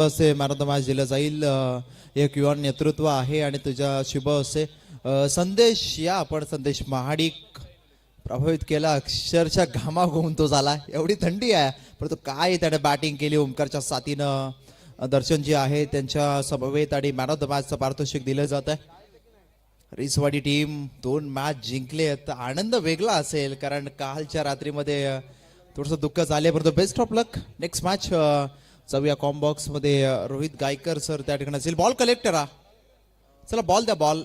असे man of the match दिलं जाईल. एक युवा नेतृत्व आहे आणि तुझ्या शुभ असे संदेश या आपण संदेश महाडिक प्रभावित केला. अक्षरशः घामाघूम तो झाला. एवढी थंडी आहे परंतु काय त्याने बॅटिंग केली. ओमकारच्या साथीनं दर्शन जे आहे त्यांच्या समवेत आणि मॅन ऑफ द मॅचचं पारितोषिक दिलं जात आहे. रिसवाडी टीम 2 मॅच जिंकले तर आनंद वेगळा असेल कारण कालच्या रात्रीमध्ये थोडंसं दुःख झाले परंतु best of luck. Next match जाऊया कॉम्बॉक्स मध्ये. रोहित गायकर सर त्या ठिकाणी असेल. बॉल कलेक्टर हा चला बॉल द्या. बॉल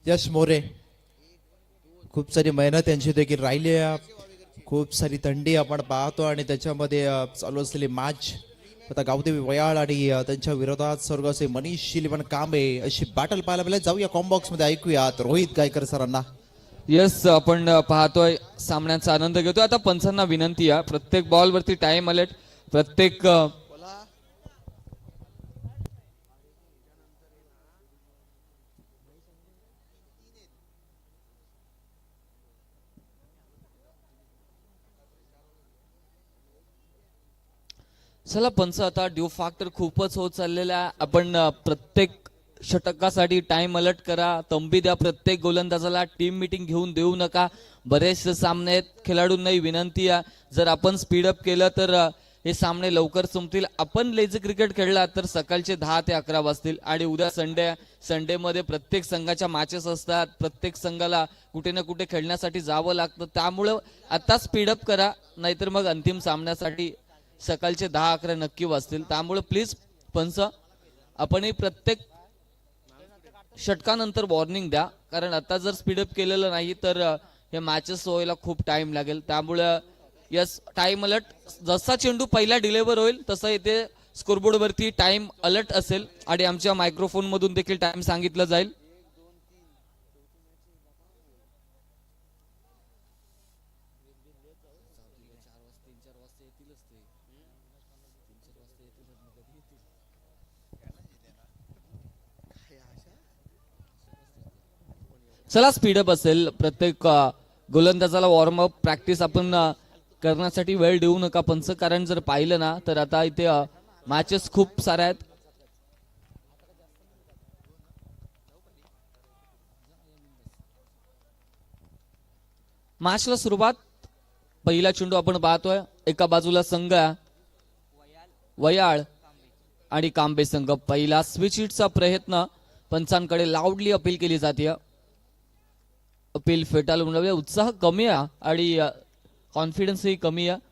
यश मोरे. खूप सारी मेहनत यांची देखील राहिली आहे. खूप सारी थंडी आपण पाहतो आणि त्याच्यामध्ये चालू असलेली मॅच आता गावदेवी वयाळ आणि त्यांच्या विरोधात सर्व असे मनीष शिलीवन कांबे अशी बॅटल पाहायला मिळेल. जाऊया कॉम्बॉक्स मध्ये ऐकूयात रोहित गायकर सरांना. यस आपण पाहतोय सामन्याचा आनंद घेतोय. आता पंचांना विनंती आहे प्रत्येक बॉल वरती टाइम अलर्ट. प्रत्येक चला पंच आता ड्यू फॅक्टर खूपच होत चाललेला आहे. आपण प्रत्येक षटकासाठी टाइम अलर्ट करा. तंबी द्या प्रत्येक गोलंदाजाला. टीम मीटिंग घेऊन देऊ नका. बरेचसे सामने आहेत. खेळाडूंनाही विनंती आहे जर आपण स्पीडअप केलं तर हे सामने लवकर संपतील. आपण लेझी क्रिकेट खेळला तर सकाळचे 10 ते 11 वाजतील आणि उद्या संडे मध्ये प्रत्येक संघाच्या मॅचेस असतात. प्रत्येक संघाला कुठे ना कुठे खेळण्यासाठी जावं लागतं. त्यामुळं आता स्पीडअप करा नाहीतर मग अंतिम सामन्यासाठी सकाळचे 10-11 नक्की वाजतील. त्यामुळे प्लीज पंच आपणही प्रत्येक षटकानंतर वॉर्निंग द्या कारण आता जर स्पीडअप केलेलं नाही तर हे मॅचेस व्हायला खूप टाइम लागेल. त्यामुळे यस टाइम अलर्ट. जसा चेंडू पहिला डिलिव्हर होईल तसं इथे स्कोरबोर्ड वरती टाइम अलर्ट असेल आणि आमच्या मायक्रोफोन मधून देखील टाइम सांगितलं जाईल. चला स्पीडअप असेल. प्रत्येक गोलंदाजाला वॉर्मअप प्रॅक्टिस आपण करण्यासाठी वेळ देऊ नका पंच कारण जर पाहिलं ना तर आता इथे मॅचेस खूप साऱ्या आहेत. मॅचला सुरुवात. पहिला चेंडू आपण पाहतोय. एका बाजूला संघ वयाळ आणि कांबे संघ. पहिला स्विच हिटचा प्रयत्न पंचांकडे लाऊडली अपील केली जाते. अपील फेटाळून उत्साह कमी आहे आणि कॉन्फिडन्सही कमी आहे.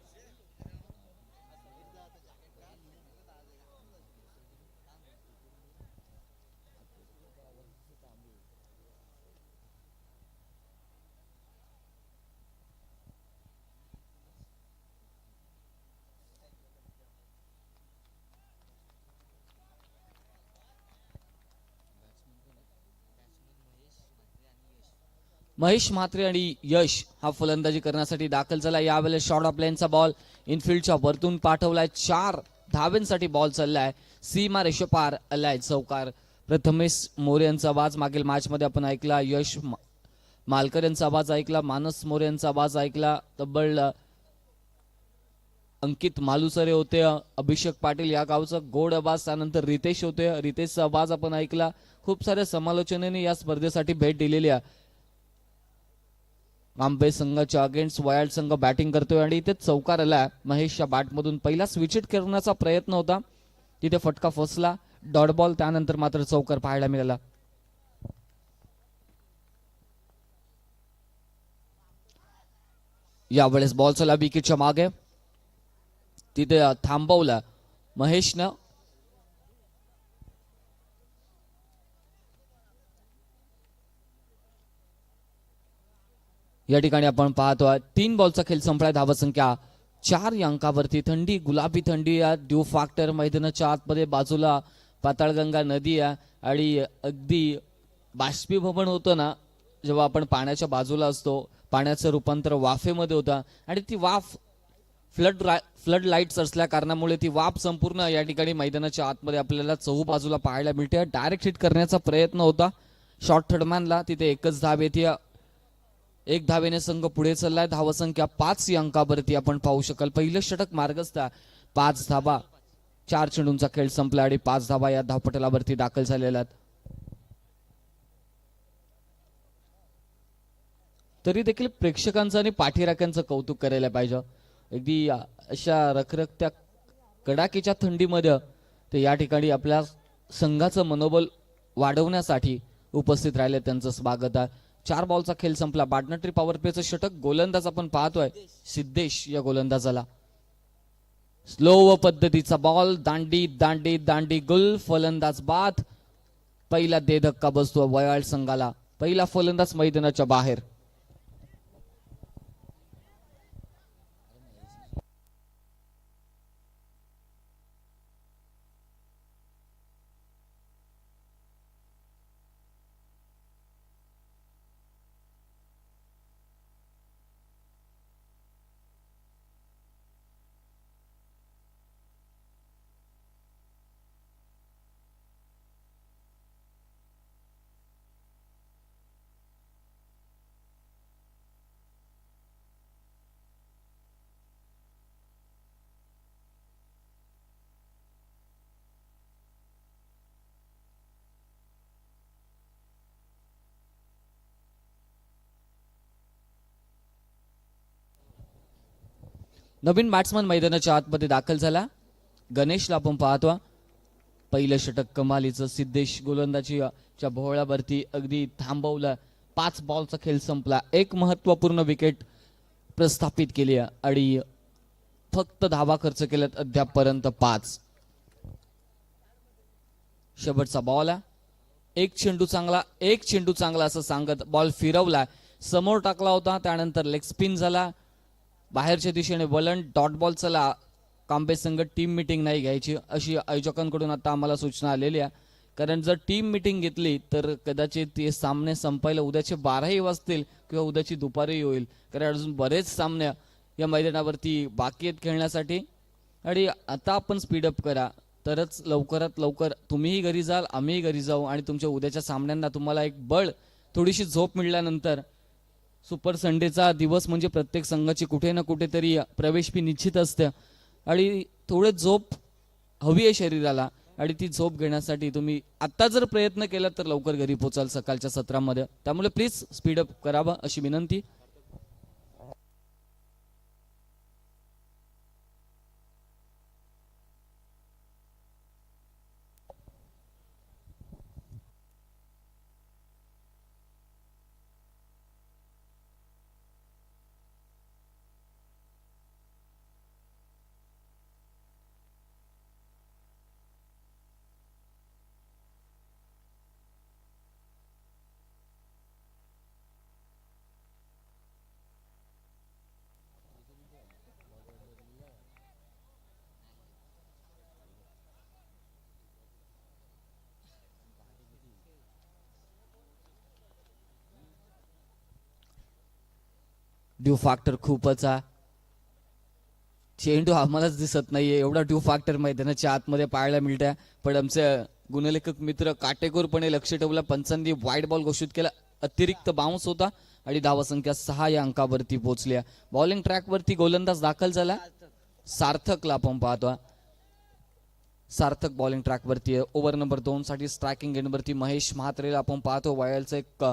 महेश म्हात्रे आणि यश हा फलंदाजी करण्यासाठी दाखल झाला. यावेळेला शॉर्ट ऑफ लाईनचा बॉल इनफिल्डच्या वरतून पाठवलाय. 4 धावेंसाठी बॉल चाललाय. सीमा रेषेपार आलाय चौकार. प्रथमेश मोरे यांचा आवाज मागील मॅच मध्ये आपण ऐकला. यश मालकर यांचा आवाज ऐकला. मानस मोरे यांचा आवाज ऐकला. तब्बल अंकित मालुसरे होते. अभिषेक पाटील या गावचा गोड आवाज. त्यानंतर रितेश होते. रितेशचा आवाज आपण ऐकला. खूप साऱ्या समालोचनांनी या स्पर्धेसाठी भेट दिलेली आहे. कांबे संघाच्या अगेन्स्ट वयाळ संघ बॅटिंग करतोय आणि इथे चौकार आला. महेशच्या बॅटमधून पहिला स्विच हिट करण्याचा प्रयत्न होता तिथे फटका फसला. Dot ball. त्यानंतर मात्र चौकार पाहायला मिळाला. यावेळेस बॉल चला विकेटच्या मागे. तिथे थांबवला महेशनं. या ठिकाणी आपण पाहतो 3 बॉलचा खेळ संपलाय. धावसंख्या 4 या अंकावरती. थंडी गुलाबी थंडी आहे. ड्यू फॅक्टर मैदानाच्या आतमध्ये बाजूला पाताळगंगा नदी आहे आणि अगदी बाष्पीभवन होतं ना जेव्हा आपण पाण्याच्या बाजूला असतो. पाण्याचं रूपांतर वाफेमध्ये होतं आणि ती वाफ फ्लड लाईट्स असल्या कारणामुळे ती वाफ संपूर्ण या ठिकाणी मैदानाच्या आतमध्ये आपल्याला चहूबाजूला पाहायला मिळते. डायरेक्ट हिट करण्याचा प्रयत्न होता शॉर्ट थर्डमॅनला. तिथे एकच धाव येते. 1 धावेने संघ पुढे चाललाय. धावसंख्या 5 या अंकावरती आपण पाहू शकाल. पहिलं षटक मार्गस्थ 5 धावा. 4 चेंडूंचा खेळ संपला आणि 5 धावा या धावपटलावरती दाखल झालेल्या आहेत. तरी देखील प्रेक्षकांचं आणि पाठीराख्यांचं कौतुक करायला पाहिजे. अगदी अशा रखरखत्या कडाकीच्या थंडीमध्ये ते या ठिकाणी आपल्या संघाचं मनोबल वाढवण्यासाठी उपस्थित राहिले. त्यांचं स्वागत आहे. 4 बॉलचा खेळ संपला. बाडनटरी पॉवर प्लेचं षटक. गोलंदाज आपण पाहतोय सिद्धेश या गोलंदाजाला. स्लो पद्धतीचा बॉल. दांडी दांडी दांडी गुल. फलंदाज बाद. पहिला दे धक्का बसतो वयाळ संघाला. पहिला फलंदाज मैदानाच्या बाहेर. नवीन बॅट्समन मैदानाच्या आतमध्ये दाखल झाला. गणेशला आपण पाहतो. पहिलं षटक कमालीचं. सिद्धेश गोलंदाजीच्या भोवळ्यावरती अगदी थांबवलं. 5 बॉलचा खेळ संपला. एक महत्वपूर्ण विकेट प्रस्थापित केली आणि फक्त धावा खर्च केल्यात अद्यापपर्यंत 5. शेवटचा बॉल आहे. एक चेंडू चांगला असं सांगत बॉल फिरवला. समोर टाकला होता. त्यानंतर लेग स्पिन झाला. बाहेरच्या दिशेने वलन. डॉट बॉल चला. कांबे संघ टीम मिटिंग नाही घ्यायची अशी आयोजकांकडून आता आम्हाला सूचना आलेली आहे. कारण जर टीम मिटिंग घेतली तर कदाचित ते सामने संपायला उद्याचे 12ही वाजतील किंवा उद्याची दुपारही होईल. कारण अजून बरेच सामने या मैदानावरती बाकी आहेत खेळण्यासाठी. आणि आता आपण स्पीडअप करा तरच लवकरात लवकर तुम्हीही घरी जाल, आम्हीही घरी जाऊ आणि तुमच्या उद्याच्या सामन्यांना तुम्हाला एक बळ, थोडीशी झोप मिळाल्यानंतर सुपर संडेचा दिवस म्हणजे प्रत्येक संघाची कुठे ना कुठेतरी प्रवेश फी निश्चित असते आणि थोडे झोप हवी आहे शरीराला. आणि ती झोप घेण्यासाठी तुम्ही आता जर प्रयत्न केला तर लवकर घरी पोचाल सकाळच्या सत्रामध्ये. त्यामुळे प्लीज स्पीडअप करावा अशी विनंती. ड्यू फॅक्टर खूपच आहे. चेंडू आम्हालाच दिसत नाहीये एवढा ड्यू फॅक्टर मैदानाच्या आतमध्ये पाहायला मिळतंय. पण आमचे गुणलेखक मित्र काटेकोरपणे लक्ष ठेवलं. पंचांनी वाईड बॉल घोषित केला. अतिरिक्त बाउन्स होता आणि धावा संख्या 6 या अंकावरती पोहोचल्या. बॉलिंग ट्रॅकवरती गोलंदाज दाखल झाला. सार्थकला आपण पाहतो. सार्थक बॉलिंग ट्रॅकवरती. ओव्हर नंबर 2 साठी स्ट्रायकिंग एंडवरती महेश म्हात्रेला आपण पाहतो. वयाचं एक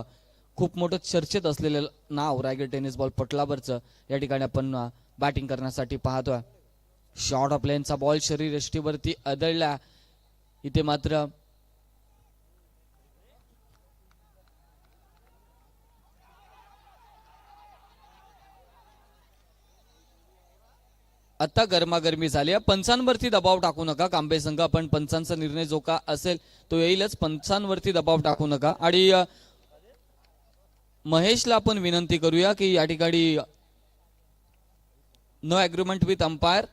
खूप मोठं चर्चेत असलेलं नाव रायगड टेनिस बॉल पटलावरचं या ठिकाणी आपण बॅटिंग करण्यासाठी पाहतोय. शॉर्ट ऑफ लेनचा बॉल शरीर यष्टीवरती आदळला. इथे मात्र आता गरमागरमी झाली. पंचांवरती दबाव टाकू नका कांबे संघ. आपण पंचांचा निर्णय जो का असेल तो येईलच. पंचांवरती दबाव टाकू नका. आणि महेशला आपण विनंती करूया की या ठिकाणी नो अग्रीमेंट विथ अंपायर.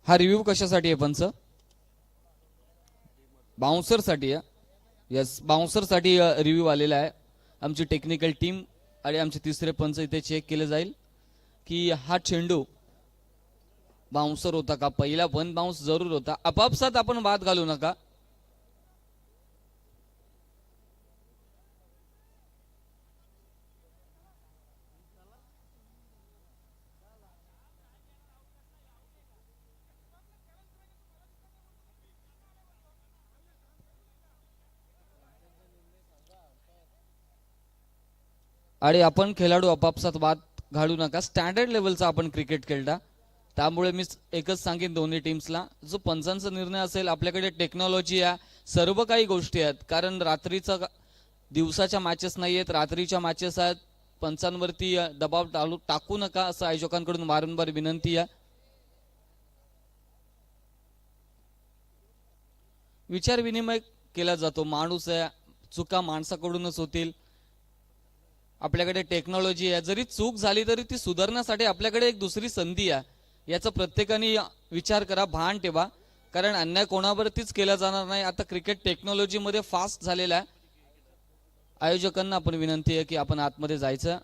हा रिव्ह्यू कशासाठी आहे पंच? बाउन्सर साठी आहे. यस, बाउन्सर साठी रिव्ह्यू आलेला आहे. आमची टेक्निकल टीम आणि आमचे तिसरे पंच इथे चेक केले जाईल की हा चेंडू बाउन्सर होता का. पहिला वन बाउन्स जरूर होता. आपापसात आपण वाद घालू नका. आणि आपण खेळाडू आपापसात वाद घालू नका. स्टँडर्ड लेवलचा आपण क्रिकेट खेळता, त्यामुळे मी एकच सांगेन दोन्ही टीम्सला, जो पंचांचा निर्णय असेल, आपल्याकडे टेक्नॉलॉजी आहे, सर्व काही गोष्टी आहेत. कारण दिवसाच्या मॅचेस नाही आहेत, रात्रीच्या मॅचेस आहेत. पंचांवरती दबाव टाकू नका असं आयोजकांकडून वारंवार विनंती आहे. विचार विनिमय केला जातो. माणूस आहे, चुका माणसाकडूनच होतील. आपल्याकडे टेक्नॉलॉजी आहे, जरी चूक झाली तरी ती सुधारण्यासाठी आपल्याकडे एक दुसरी संधी आहे. याचा प्रत्येकाने विचार करा, भान ठेवा. कारण अन्याय कोणावरतीच केला जाणार नाही. आता क्रिकेट टेक्नॉलॉजीमध्ये फास्ट झालेला आहे. आयोजकांना आपण विनंती आहे की आपण आतमध्ये जायचं.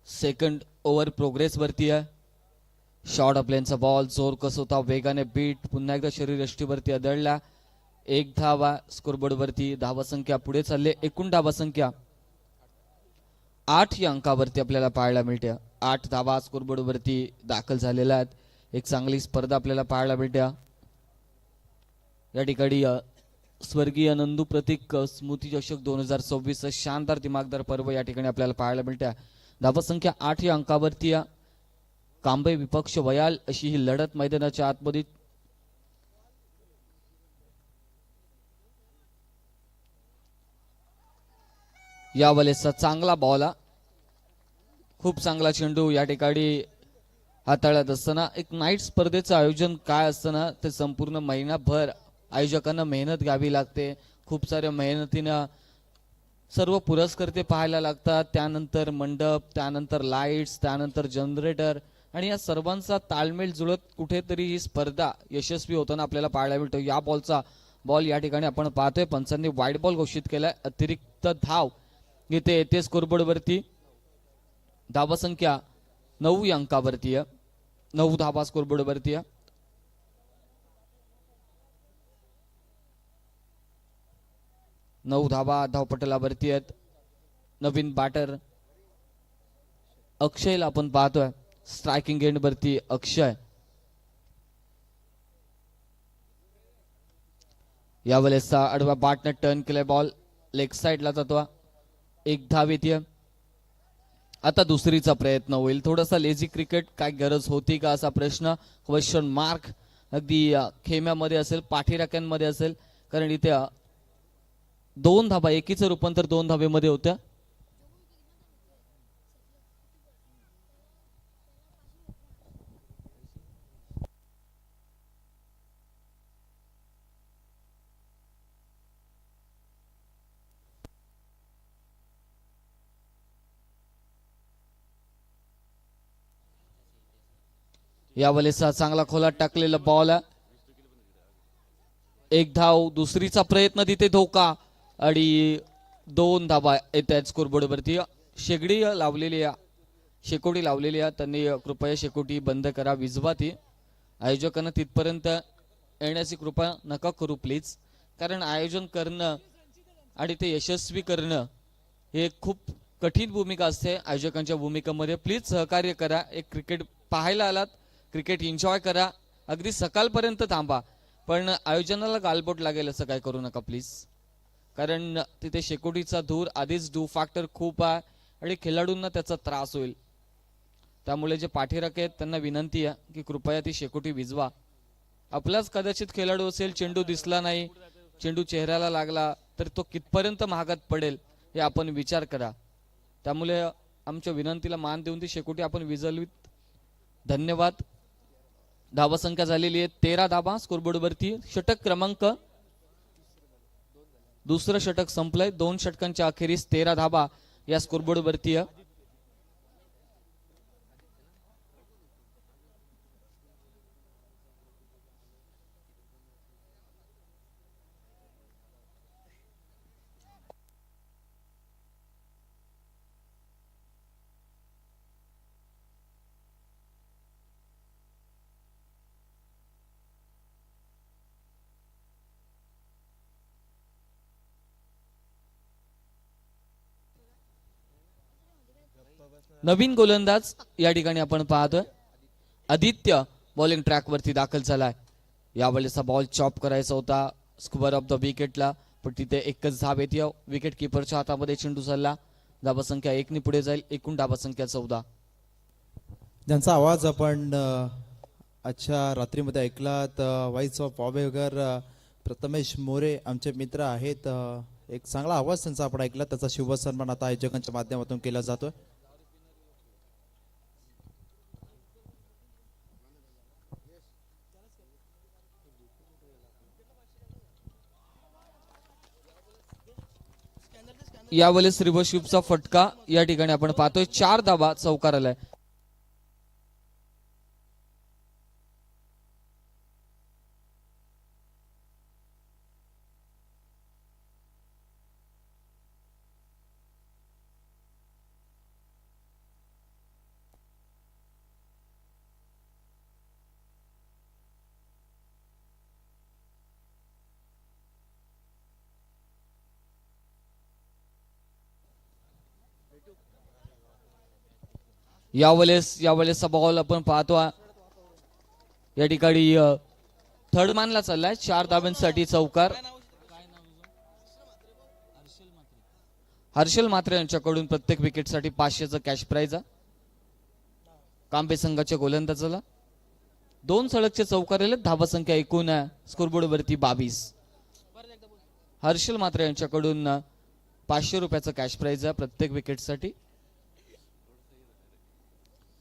सेकंड ओव्हर प्रोग्रेस वरती आहे. शॉर्ट अपलेनचा बॉल जोर कसोता वेगाने बीट पुन्हा एकदा शरीर यष्टीवरती आदळला. एक धावा स्कोरबोर्ड वरती. धावा संख्या पुढे चालले. एकूण धावा संख्या 8 या अंकावरती आपल्याला पाहायला मिळते. 8 धावा स्कोरबोर्ड वरती दाखल झालेल्या आहेत. एक चांगली स्पर्धा आपल्याला पाहायला मिळते. या ठिकाणी स्वर्गीय नंदू प्रतीक स्मृती चषक 2026 शानदार दिमागदार पर्व या ठिकाणी आपल्याला पाहायला मिळते. धावा संख्या 8 या अंकावरती. कांबे विपक्ष वयाल अशी ही लढत मैदानाच्या आतमध्ये. या वेळेसचा चांगला बॉल, खूप चांगला चेंडू या ठिकाणी हाताळत असताना एक नाईट स्पर्धेचं आयोजन काय असताना ते संपूर्ण महिनाभर आयोजकांना मेहनत घ्यावी लागते. खूप साऱ्या मेहनतीनं सर्व पुरस्कर्ते पाहायला लागतात. त्यानंतर मंडप, त्यानंतर लाईट्स, त्यानंतर जनरेटर आणि या सर्वांचा ताळमेळ जुळत कुठेतरी ही स्पर्धा यशस्वी होताना आपल्याला पाहायला मिळतो. या बॉल या ठिकाणी आपण पाहतोय पंचांनी वाईड बॉल घोषित केलाय. अतिरिक्त धाव इथे येते स्कोरबोर्ड वरती. धावा संख्या 9 या अंकावरती आहे. 9 धावा स्कोरबोर्ड वरती आहे. नऊ धावा धावपटलावरती आहेत. नवीन बॅटर अक्षयला आपण पाहतोय स्ट्रायकिंग एंड वरती. अक्षय यावेळेसचा आडवा बॅटने टर्न केलाय. बॉल लेग साइडला जातो. एक धाव येते. आता दुसरीचा प्रयत्न होईल. थोडासा लेझी क्रिकेट काय गरज होती का असा प्रश्न, क्वेश्चन मार्क अगदी खेम्यामध्ये असेल, पाठीराख्यांमध्ये असेल. कारण इथे 2 धाबा, एकीचं रूपांतर 2 धाबेमध्ये होत्या. यावेळेस चांगला खोला टाकलेला बॉल. एक धाव. दुसरीचा प्रयत्न तिथे धोका आणि 2 धाबा येत आहेत स्कोरबोर्ड वरती. शेकोटी लावलेली आहे. त्यांनी कृपया शेकोटी बंद करा, विझवा ती. आयोजकांना तिथपर्यंत येण्याची कृपा नका करू प्लीज. कारण आयोजन करणं आणि ते यशस्वी करणं हे खूप कठीण भूमिका असते आयोजकांच्या भूमिकेमध्ये. प्लीज सहकार्य करा. एक क्रिकेट पाहायला आलात, क्रिकेट एन्जॉय करा, अगदी सकाळपर्यंत थांबा, पण आयोजनाला गालबोट लागेल असं काय करू नका प्लीज. कारण तिथे शेकोटीचा धूर आधीच डू फॅक्टर खूप आहे आणि खेळाडूंना त्याचा त्रास होईल. त्यामुळे जे पाठीराखे आहेत त्यांना विनंती आहे की कृपया ती शेकोटी विझवा. आपलाच कदाचित खेळाडू असेल, चेंडू दिसला नाही, चेंडू चेहऱ्याला लागला तर तो कितपर्यंत महागात पडेल हे आपण विचार करा. त्यामुळे आमच्या विनंतीला मान देऊन ती शेकोटी आपण विझवलीत. धन्यवाद. धावा संख्या झालेली आहे 13 धावा स्कोरबोर्ड वरती. षटक क्रमांक, दुसरं षटक संपलंय. 2 षटकांच्या अखेरीस 13 धावा या स्कोरबोर्ड वरती आहे. नवीन गोलंदाज या ठिकाणी आपण पाहतोय आदित्य बॉलिंग ट्रॅक वरती दाखल झालाय. यावेळेचा बॉल चॉप करायचा होता स्क्वेअर ऑफ द विकेटला, पण तिथे एकच धाव येते. विकेट किपरच्या हातामध्ये चेंडू चालला. धावा संख्या 1 ने पुढे जाईल. एकूण धावा संख्या 14. ज्यांचा आवाज आपण आजच्या रात्रीमध्ये ऐकला तर व्हाईस ऑफ वावेगर प्रथमेश मोरे आमचे मित्र आहेत. एक चांगला आवाज त्यांचा आपण ऐकला. त्याचा शुभ सन्मान आता आयोजकांच्या माध्यमातून केला जातोय. यावेळेस रिव्हर्शिपचा फटका या ठिकाणी आपण पाहतोय. 4 धावा चौकार आलाय. यावेळेसचा बॉल आपण पाहतो या ठिकाणी थर्ड मॅनला चाललाय 4 धाब्यांसाठी चौकार. हर्षल मात्रे यांच्याकडून प्रत्येक विकेटसाठी 500चं कॅश प्राइज. कांबे संघाच्या गोलंदाजाला 2 सलगचे चौकार आले. धावा संख्या एकूण स्कोरबोर्ड वरती 22. हर्षल मात्रे यांच्याकडून 500 रुपयाचं कॅश प्राइज आहे प्रत्येक विकेटसाठी.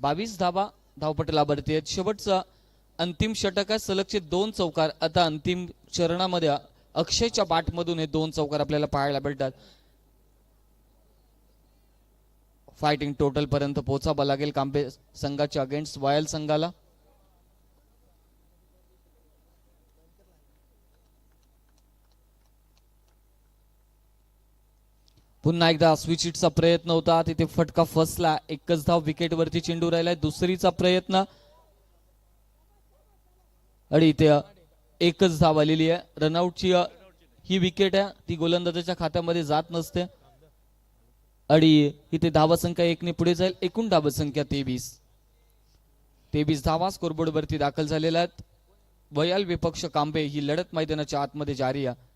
22 धावा धावपटलावरती आहेत. शेवटचा अंतिम षटक आहे. सलगचे 2 चौकार. आता अंतिम चरणामध्ये अक्षयच्या बॅटमधून हे 2 चौकार आपल्याला पाहायला भेटतात. फायटिंग टोटल पर्यंत पोहोचावं लागेल कांबे संघाच्या अगेन्स्ट वायल संघाला. पुन्हा एकदा स्विच हिटचा प्रयत्न होता, तिथे फटका फसला. एकच धाव विकेट वरती चेंडू राहिलाय. दुसरीचा प्रयत्न आणि इथे एकच धाव आलेली आहे. रनआउटची ही विकेट आहे, ती गोलंदाजाच्या खात्यामध्ये जात नसते. आणि इथे धावा संख्या 1 ने पुढे जाईल. एकूण धावा संख्या 23 धावा स्कोरबोर्ड वरती दाखल झालेल्या आहेत. वयाल विपक्ष कांबे ही लढत मैदानाच्या आतमध्ये जारी आहे.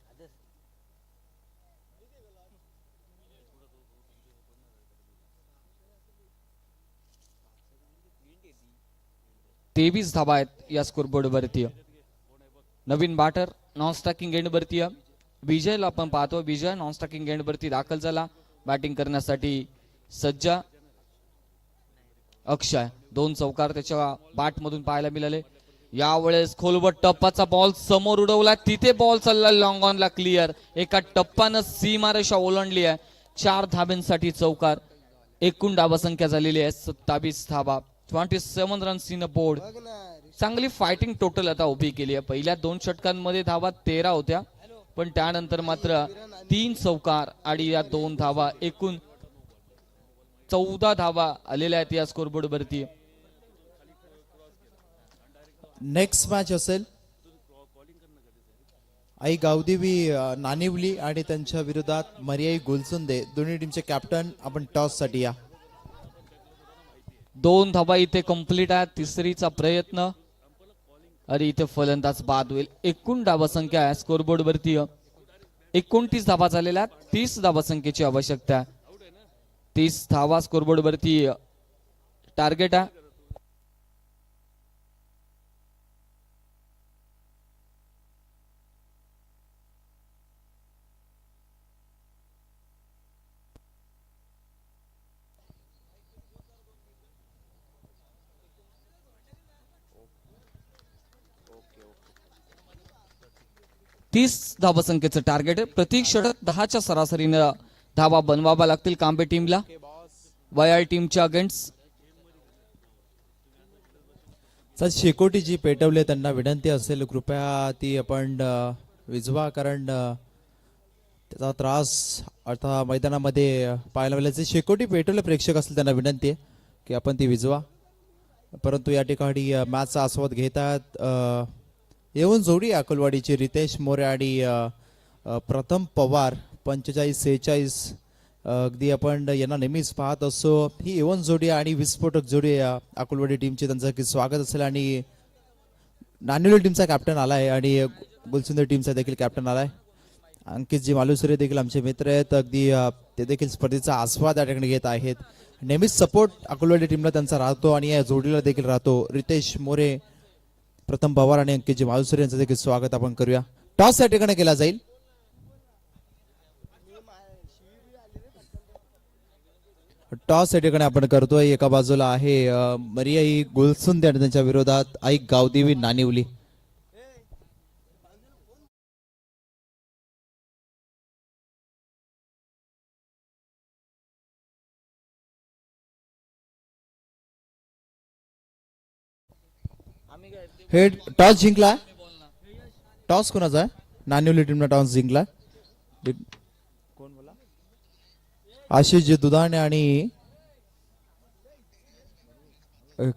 तेवीस धावा आहेत या स्कोरबोर्ड वरती. नवीन बॅटर नॉन स्टॅकिंग एंड वरती विजयला आपण पाहतो. विजय नॉन स्टॅकिंग एंड वरती दाखल झाला बॅटिंग करण्यासाठी सज्ज. अक्षय 2 चौकार त्याच्या बॅट मधून पाहायला मिळाले. यावेळेस खोलवर टप्पाचा बॉल समोर उडवला, तिथे बॉल चालला लॉंग ऑनला क्लिअर. एका टप्पानं सीमारेषा ओलांडली आहे. 4 धाब्यांसाठी चौकार. एकूण धावा संख्या झालेली आहे 27 धावा. 27 रन्स इन बोर्ड. चांगली फायटिंग टोटल आता उभी केली आहे. पहिल्या 2 षटकांमध्ये धावा 13 होत्या, पण त्यानंतर मात्र 3 चौकार आणि या 2 धावा. एकूण 14 धावा आलेल्या आहेत या स्कोरबोर्ड वरती. नेक्स्ट मॅच असेल आई गावदेवी नानिवली आणि त्यांच्या विरोधात मरियाई गुलसुंदे. दोन्ही टीमचे कॅप्टन आपण टॉस साठी या. 2 धावा इथे कंप्लीट आहेत. तिसरीचा प्रयत्न आणि इथे फलंदाज बाद होईल. एकूण धावा संख्या आहे स्कोरबोर्ड वरती 29 धावा झालेल्या आहेत. 30 धावा संख्येची आवश्यकता. 30 धावा स्कोरबोर्ड वरती टार्गेट आहे. धावा संख्येचं टार्गेट आहे. प्रत्येक षटक 10च्या सरासरीनं धावा बनवावा लागतील कांबे टीमला वयाल टीमच्या अगेन्स्ट. सर शेकोटी जी पेटवले त्यांना विनंती असेल कृपया ती आपण विझवा, कारण त्याचा त्रास अर्थात मैदानामध्ये पाहायला मिळाले. शेकोटी पेटवले प्रेक्षक असेल त्यांना विनंती आहे की आपण ती विझवा. परंतु या ठिकाणी मॅचचा आस्वाद घेतात येऊन जोडी अकोलवाडीची रितेश मोरे आणि प्रथम पवार. 45-46 अगदी आपण यांना नेहमीच पाहत असो. ही येऊन जोडी आणि विस्फोटक जोडी अकोलवाडी टीमची. त्यांचं स्वागत असेल. आणि नानिवली टीमचा कॅप्टन आलाय आणि गुलसुंदर टीमचा देखील कॅप्टन आलाय. अंकितजी मालुसरे देखील आमचे मित्र आहेत. अगदी ते देखील स्पर्धेचा आस्वाद या ठिकाणी घेत आहेत. नेहमीच सपोर्ट अकोलवाडी टीमला त्यांचा राहतो आणि या जोडीला देखील राहतो. रितेश मोरे, प्रथम पवार आणि अंकितजी मालुसरे यांचं देखील स्वागत आपण करूया. टॉस या ठिकाणी केला जाईल. टॉस या ठिकाणी आपण करतोय. एका बाजूला आहे मरियाई गुलसुंदे आणि त्यांच्या विरोधात आई गावदेवी नानिवली. हे टॉस जिंकला. टॉस कोणाचा आहे? नानिवली टीमने टॉस जिंकला. कोण बोला? आशिष दुधाणे आणि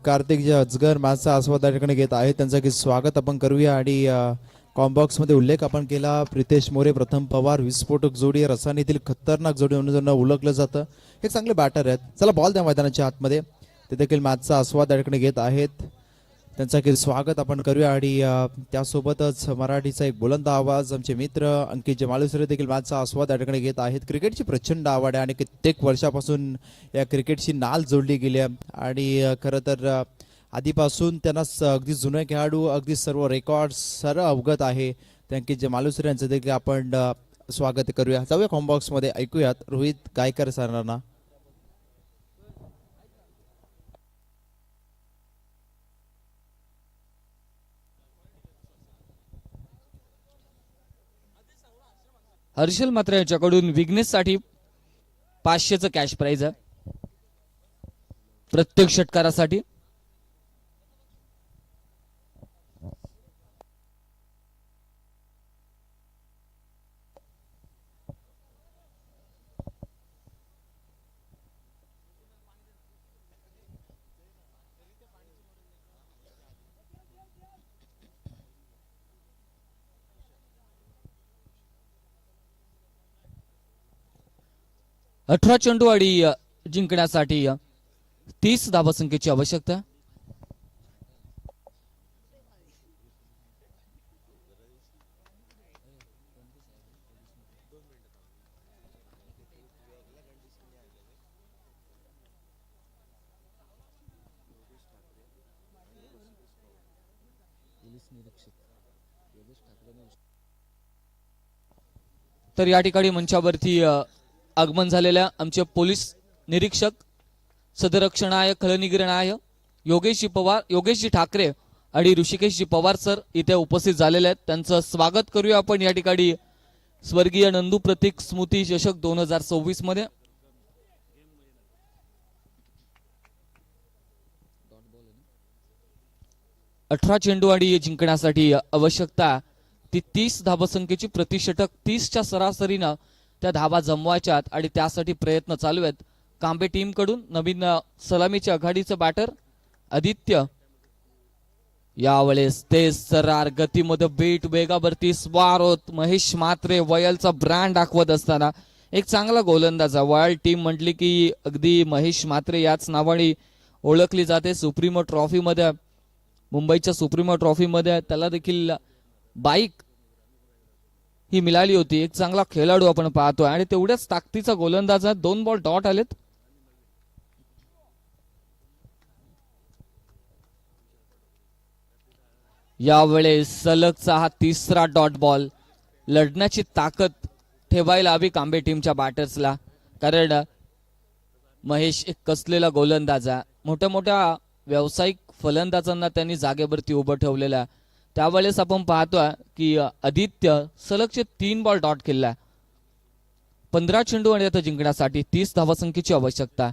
कार्तिक जे अजगर मॅचचा आस्वाद या ठिकाणी घेत आहेत त्यांचं की स्वागत आपण करूया. आणि कॉम्बॉक्स मध्ये उल्लेख आपण केला प्रितेश मोरे, प्रथम पवार विस्फोटक जोडी, रसानीतील खतरनाक जोडी म्हणून ओळखलं जातं. हे चांगले बॅटर आहेत. चला बॉल द्या मैदानाच्या आतमध्ये. ते देखील मॅचचा आस्वाद या ठिकाणी घेत आहेत. त्यांचं स्वागत आपण करूया आणि त्यासोबतच मराठीचा एक बुलंद आवाज आमचे मित्र अंकित मालुसरे देखील मॅचचा आस्वाद या ठिकाणी घेत आहेत. क्रिकेटची प्रचंड आवड आहे आणि कित्येक वर्षापासून या क्रिकेटची नाल जोडली गेली आहे आणि खरं तर आधीपासून त्यांना अगदी जुने खेळाडू अगदी सर्व रेकॉर्ड सर्व अवगत आहे. ते अंकित मालुसरे यांचं देखील आपण स्वागत करूया. जाऊया कॉम्बॉक्स मध्ये ऐकूयात रोहित गायकर सरांना. हर्षल मात्र याच्याकडून विघ्नेशसाठी 500चं कॅश प्राइज आहे प्रत्येक षटकारासाठी. अठरा चेंडू आणि जिंकण्यासाठी 30 धावसंख्येची आवश्यकता. तर या ठिकाणी मंचावरती आगमन झालेल्या आमचे पोलीस निरीक्षक सदरक्षणाय खलनिग्रहणाय योगेशजी ठाकरे आणि ऋषिकेशजी पवार सर इथे उपस्थित झालेले आहेत. त्यांचं स्वागत करूया आपण या ठिकाणी स्वर्गीय नंदू प्रतीक स्मृती चषक 2026 मध्ये. अठरा चेंडू आणि जिंकण्यासाठी आवश्यकता ती 30 धावसंख्येची. प्रतिषटक 30च्या सरासरीनं त्या धावा जमवायच्यात आणि त्यासाठी प्रयत्न चालू आहेत कांबे टीम कडून. नवीन सलामीच्या आघाडीचं बॅटर आदित्य यावेळेस ते सरार गतीमध्ये बीट वेगावरती स्वार होत महेश म्हात्रे वयलचा ब्रँड दाखवत असताना एक चांगला गोलंदाज. वयल टीम म्हटली की अगदी महेश म्हात्रे याच नावाने ओळखली जाते. सुप्रीमो ट्रॉफी मध्ये मुंबईच्या सुप्रीमो ट्रॉफी मध्ये त्याला देखील बाईक ही मिळाली होती. एक चांगला खेळाडू आपण पाहतोय आणि तेवढ्याच ताकदीचा गोलंदाज आहे. 2 बॉल डॉट आलेत. यावेळेस सलगचा हा 3रा डॉट बॉल. लढण्याची ताकद ठेवायला हवी कांबे टीमच्या बॅटर्सला, कारण महेश एक कसलेला गोलंदाज आहे. मोठ्या मोठ्या व्यावसायिक फलंदाजांना त्यांनी जागेवरती उभं ठेवलेलं. त्यावेळेस आपण पाहतोय की आदित्य सलगचे 3 बॉल डॉट केला. 15 चेंडू आणि आता जिंकण्यासाठी 30 धावसंख्येची आवश्यकता.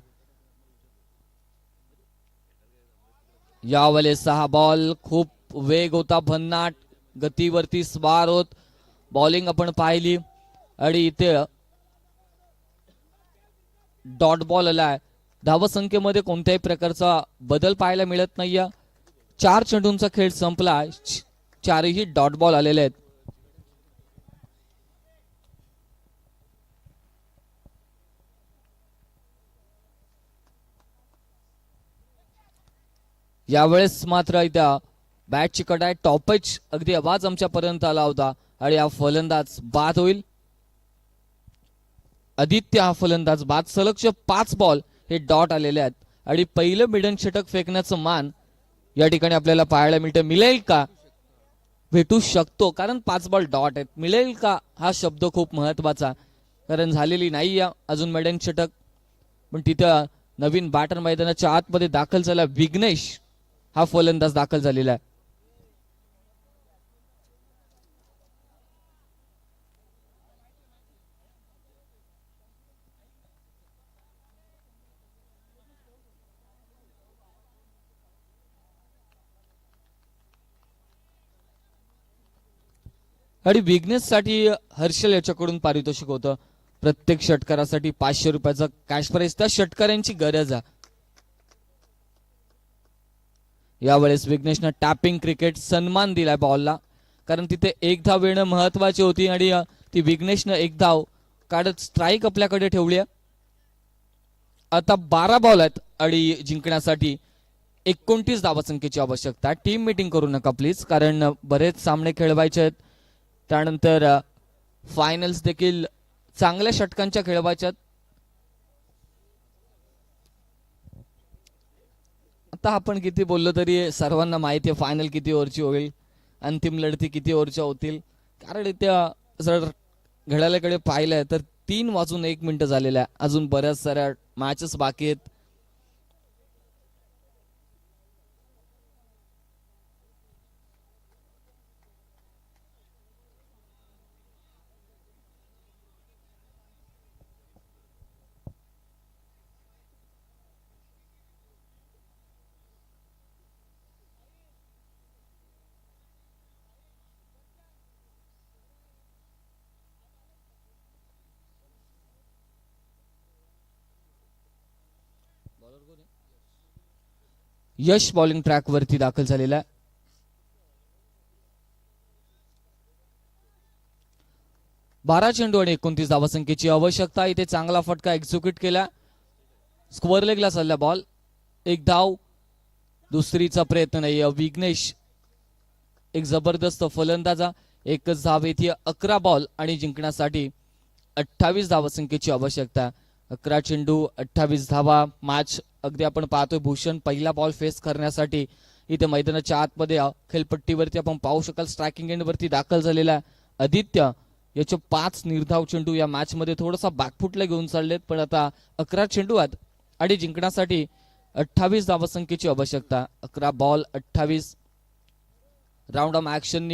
यावेळेस 6 बॉल. खूप वेग होता, भन्नाट गतीवरती स्वार होत बॉलिंग आपण पाहिली आणि इथे डॉट बॉल आलाय. धावसंख्येमध्ये कोणत्याही प्रकारचा बदल पाहायला मिळत नाहीये. 4 चेंडूंचा खेळ संपला. 4ही डॉट बॉल आलेले आहेत. यावेळेस मात्र इथं बॅटची कट आहे. टॉपच अगदी आवाज आमच्यापर्यंत आला होता आणि हा फलंदाज बाद होईल. आदित्य हा फलंदाज बाद. सलगचे 5 बॉल हे डॉट आलेले आहेत आणि पहिलं मिडन षटक फेकण्याचं मान या ठिकाणी आपल्याला पाहायला मिळतं. मिळेल का? भेटू शकतो, कारण 5 बॉल डॉट आहेत. मिळेल का हा शब्द खूप महत्वाचा, कारण झालेली नाही अजून मिडन षटक. पण तिथं नवीन बॅटर मैदानाच्या आतमध्ये दाखल झाला. विघ्नेश हा फलंदाज दाखल झालेला आहे. आणि विघ्नेशसाठी हर्षल याच्याकडून पारितोषिक होतं. प्रत्येक षटकारासाठी 500 रुपयाचा कॅश प्राइज. त्या षटकारांची गरज आहे. यावेळेस विघ्नेशनं टॅपिंग क्रिकेट सन्मान दिलाय बॉलला, कारण तिथे एक धाव येणं महत्वाची होती आणि ती विघ्नेशनं एक धाव काढत स्ट्राईक आपल्याकडे ठेवली. आता 12 बॉल आहेत आणि जिंकण्यासाठी 29 धावसंख्येची आवश्यकता. टीम मीटिंग करू नका प्लीज, कारण बरेच सामने खेळवायचे आहेत. त्यानंतर फायनल्स देखील चांगल्या षटकांच्या खेळवायच्या आहेत. आता आपण किती बोललो तरी सर्वांना माहिती आहे फायनल किती ओव्हरची होईल, अंतिम लढती किती ओव्हरच्या होतील. कारण इथे जर घड्याळाकडे पाहिलंय तर 3:01 झालेल्या आहे. अजून बऱ्याच साऱ्या मॅचेस बाकी आहेत. यश बॉलिंग ट्रॅक वरती दाखल झालेला आहे. बारा चेंडू आणि 29 धावसंख्येची आवश्यकता. इथे चांगला फटका एक्झिक्यूट केला. स्क्वेअर लेगला चालला बॉल. एक धाव. दुसरीचा प्रयत्न नाही. विघ्नेश एक जबरदस्त फलंदाजा. एकच धाव येते. 11 बॉल आणि जिंकण्यासाठी 28 धावसंख्येची आवश्यकता. 11 चेंडू 28 धावा. मॅच अगदी आपण पाहतोय भूषण पहिला बॉल फेस करण्यासाठी इथे मैदानाच्या आतमध्ये खेळपट्टीवरती आपण पाहू शकाल स्ट्रायकिंग एंड वरती दाखल झालेला आदित्य. याचे 5 निर्धाव चेंडू या मॅच मध्ये थोडासा बॅकफुटला घेऊन चाललेत, पण आता 11 चेंडू आहेत आणि जिंकण्यासाठी 28 धावसंख्येची आवश्यकता. 11 बॉल 28. राऊंड ऑफ ऍक्शन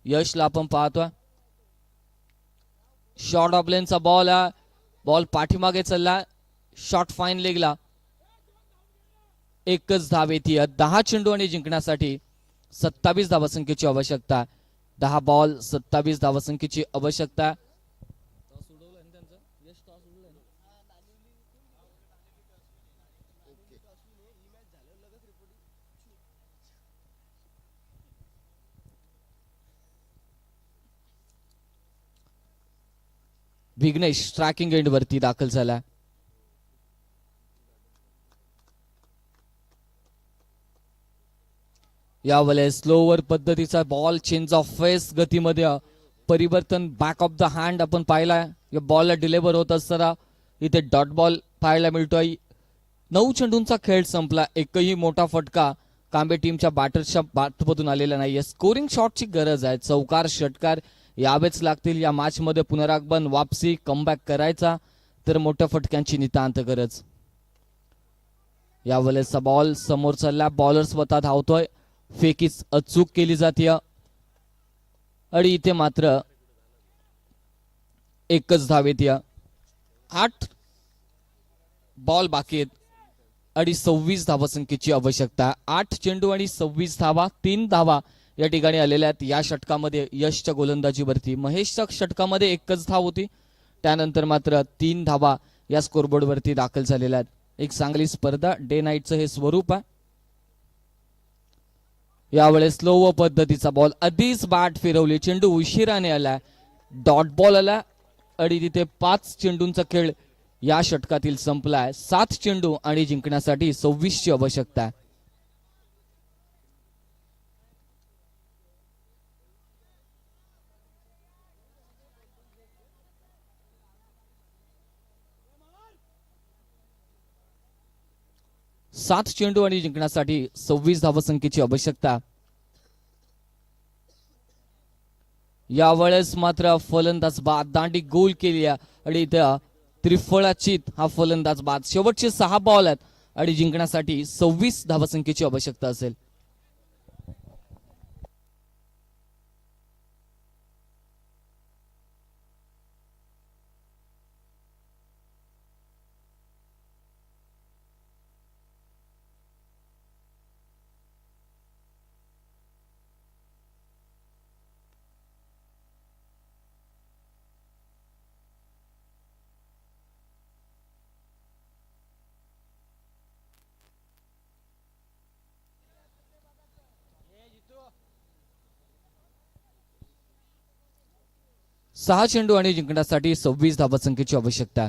यशला आपण पाहतोय. शॉर्ट ऑफ लेनचा बॉल. बॉल पाठीमागे चालला. शॉर्ट फाईन लेगला. एकच धाव येते. 10 चेंडू आणि जिंकण्यासाठी 27 धावसंख्येची आवश्यकता. 10 बॉल 27 धावसंख्येची आवश्यकता. विघ्नेश ट्रॅकिंग एंड वरती दाखल झाला. यावेळेस स्लोवर पद्धतीचा बॉल चेंज ऑफ फेस गतीमध्ये परिवर्तन बॅक ऑफ द हँड आपण पाहिलाय. या बॉलला डिलिव्हर होत असताना इथे डॉट बॉल पाहायला मिळतोय. 9 चेंडूंचा खेळ संपला. एकही मोठा फटका कांबे टीमच्या बॅटर्सच्या बाटमधून आलेला नाहीये. स्कोरिंग शॉटची गरज आहे. चौकार षटकार यावेच लागतील या मॅच मध्ये. पुनरागमन वापसी कमबॅक करायचा तर मोठ्या फटक्यांची नितांत गरज. यावेळेसचा बॉल समोर चालला. बॉलर स्वतः धावतोय. फेकीच अचूक केली जाते आणि इथे मात्र एकच धाव येते. 8 बॉल बाकी आहेत आणि 26 धावसंख्येची आवश्यकता. 8 चेंडू आणि 26 धावा. 3 धावा या ठिकाणी आलेल्या आहेत या षटकामध्ये यशच्या गोलंदाजीवरती. महेशच्या षटकामध्ये एकच धाव होती. त्यानंतर मात्र 3 धावा या स्कोरबोर्ड वरती दाखल झालेल्या आहेत. एक चांगली स्पर्धा डे नाईटचं हे स्वरूप आहे. यावेळेस स्लो पद्धतीचा बॉल. आधीच बॅट फिरवली. चेंडू उशिराने आला. डॉट बॉल आला आणि तिथे 5 चेंडूंचा खेळ या षटकातील संपलाय. 7 चेंडू आणि जिंकण्यासाठी 26 ची आवश्यकता आहे. सात चेंडू आणि जिंकण्यासाठी 26 धावसंख्येची आवश्यकता. यावेळेस मात्र फलंदाज बाद. दांडी गोल केली आणि इथं त्रिफळाचीत हा फलंदाज बाद. शेवटचे 6 बॉल आहेत आणि जिंकण्यासाठी 26 धावसंख्येची आवश्यकता असेल. सहा चेंडू आणि जिंकण्यासाठी 26 धावसंख्येची आवश्यकता.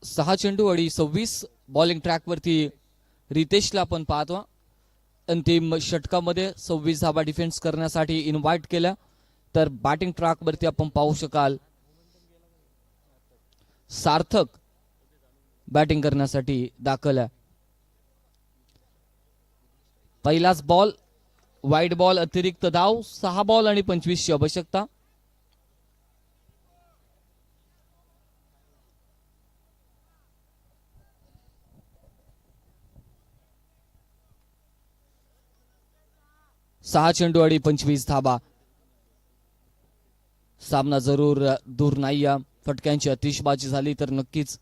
6 चेंडू आणि 26 बॉलिंग ट्रॅक वरती रितेशला आपण पाहतो. अंतिम षटकामध्ये 26 धाबा डिफेन्स करण्यासाठी इन्व्हाइट केल्या. तर बॅटिंग ट्रॅक वरती आपण पाहू शकाल सार्थक बॅटिंग करण्यासाठी दाखल आहे. पहिलाच बॉल वाईड बॉल, अतिरिक्त धाव, 6 बॉल आणि 25 ची आवश्यकता. सहा चेंडू आणि 25 धाबा. सामना जरूर दूर नाही. या फटक्यांची आतिषबाजी झाली तर नक्कीच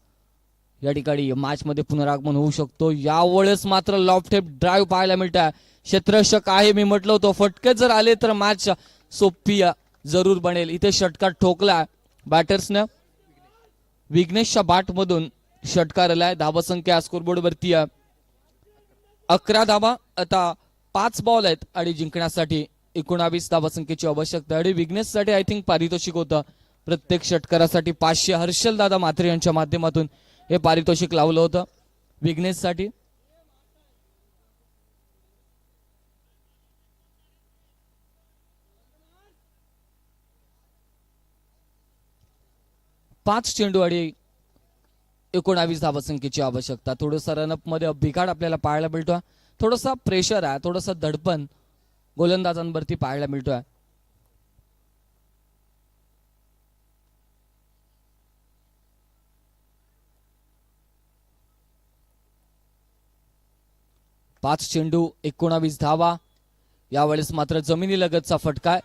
या ठिकाणी मॅच मध्ये पुनरागमन होऊ शकतो. यावेळेस मात्र लॉफ्टेप ड्राईव्ह पाहायला मिळत आहे. क्षेत्ररक्षक आहे, मी म्हटलं होतं फटके जर आले तर मॅच सोपी जरूर बनेल. इथे षटकार ठोकला बॅटर्सनं. विघ्नेशच्या बॅट मधून षटकार आलाय. धावसंख्या स्कोरबोर्ड वरती 11 धावा. आता 5 बॉल आहेत आणि जिंकण्यासाठी 19 धावसंख्येची आवश्यकता. आणि विघ्नेशसाठी आय थिंक पारितोषिक होतं प्रत्येक षटकारासाठी 500. हर्षल दादा म्हात्रे यांच्या माध्यमातून हे पारितोषिक लावलं होतं विघ्नेशसाठी. पाच चेंडू आणि 19 धावसंख्येची आवश्यकता. थोडंसं रनअप मध्ये बिघाड आपल्याला पाहायला मिळतोय. थोडासा प्रेशर आहे, थोडासा दडपण गोलंदाजांवरती पाहायला मिळतोय. पाच चेंडू 19 धावा. यावेळेस मात्र जमिनी लगतचा फटका.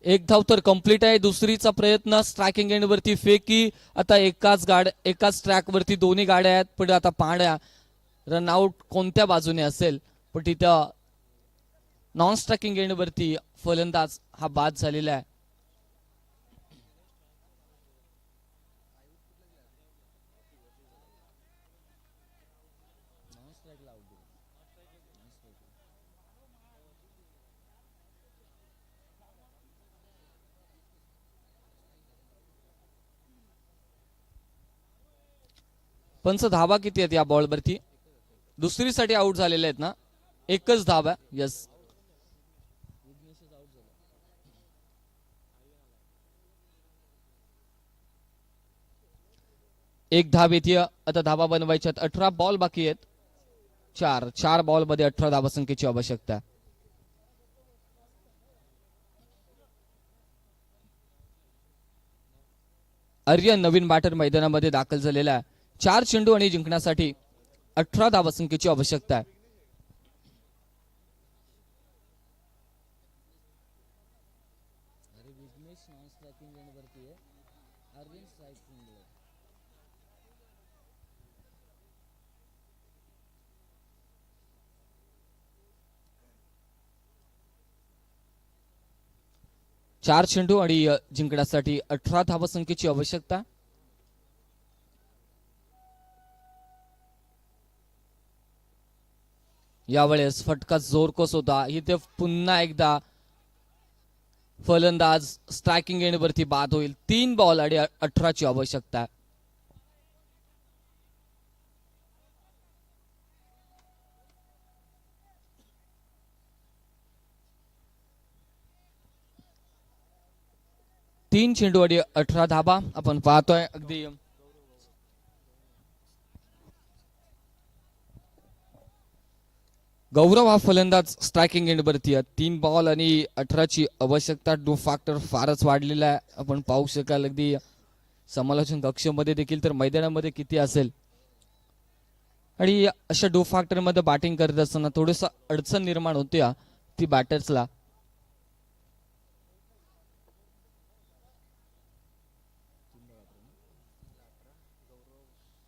एक धाव तर कंप्लीट आहे. दुसरीचा प्रयत्न स्ट्रायकिंग एंड वरती फेकी. आता एकाच ट्रॅक वरती दोन्ही गाड्या आहेत. पण आता पाहण्या रनआउट कोणत्या बाजूने असेल. पण तिथं नॉन स्ट्रायकिंग एंड वरती फलंदाज हा बाद झालेला आहे. पंच धावा किती आहेत या बॉलवरती? दुसरीसाठी आउट झालेले आहेत ना? एकच धावा. यस, एक धाव येते. आता धावा बनवायच्यात. 18 बॉल बाकी आहेत. चार बॉल मध्ये 18 धावसंख्येची आवश्यकता. आर्यन नवीन बॅटर मैदानामध्ये दाखल झालेला आहे. 4 चेंडू आणि जिंकण्यासाठी 18 धावसंख्येची आवश्यकता आहे. चार चेंडू आणि जिंकण्यासाठी 18 धावसंख्येची आवश्यकता. यावेळेस फटका जोरकोस होता. इथे पुन्हा एकदा फलंदाज स्ट्रायकिंग एंड वरती बाद होईल. 3 बॉल आणि 18 ची आवश्यकता. तीन चेंडू आणि 18 धाबा आपण पाहतोय. अगदी गौरव हा फलंदाज स्ट्रायकिंग एंड वरती आहे. 3 बॉल आणि 18 ची आवश्यकता. डू फॅक्टर फारच वाढलेला आहे. आपण पाहू शकाल अगदी समालोचन कक्षामध्ये देखील तर मैदानामध्ये किती असेल. आणि अशा डू फॅक्टर मध्ये बॅटिंग करत असताना थोडस अडचण निर्माण होते ती बॅटर्सला.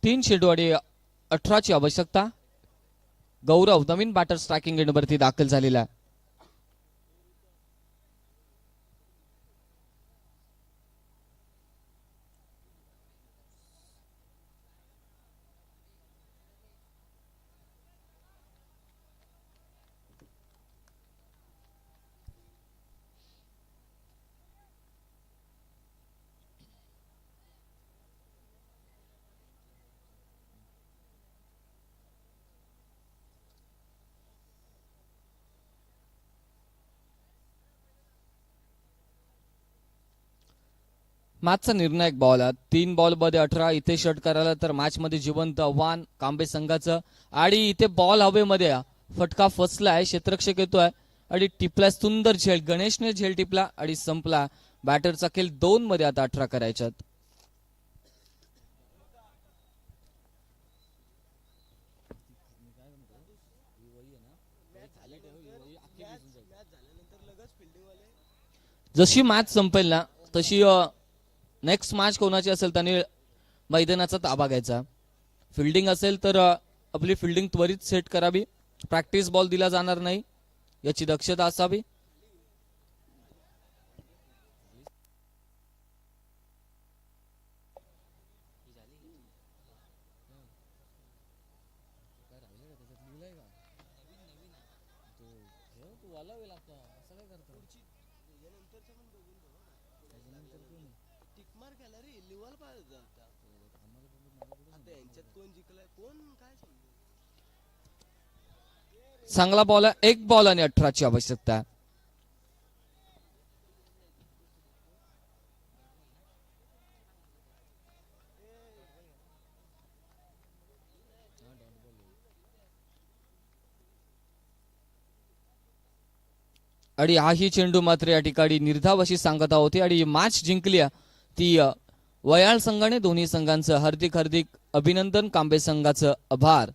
तीन चेंडू आणि 18 ची आवश्यकता. गौरव नवीन बॅटर स्ट्रायकिंग एंड वरती दाखल झालेला आहे. मॅचचा निर्णायक बॉल 3 बॉल मध्ये 18 इथे षटकाराला तर मॅच मध्ये जिवंत आव्हान कांबे संघाचं. आणि इथे बॉल हवेमध्ये फटका फसलाय, क्षेत्ररक्षक येतोय आणि टिपला सुंदर झेल, गणेशने झेल टिपला आणि संपला. बॅटरचा खेळ 2 मध्ये आता 18 करायच्यात. जशी मॅच संपेल ना तशी नेक्स्ट मॅच कोणाची असेल त्याने मैदानाचा ताबा घ्यायचा. फिल्डिंग असेल तर आपली फिल्डिंग त्वरित सेट करावी, प्रॅक्टिस बॉल दिला जाणार नाही याची दक्षता असावी. चांगला बॉल, 1 बॉल आणि 18 ची आवश्यकता आहे. आणि हाही चेंडू मात्र या ठिकाणी निर्धाव अशी सांगता होती आणि मॅच जिंकली ती वयाळ संघाने. दोन्ही संघांचं हार्दिक हार्दिक अभिनंदन, कांबे संघाचं आभार.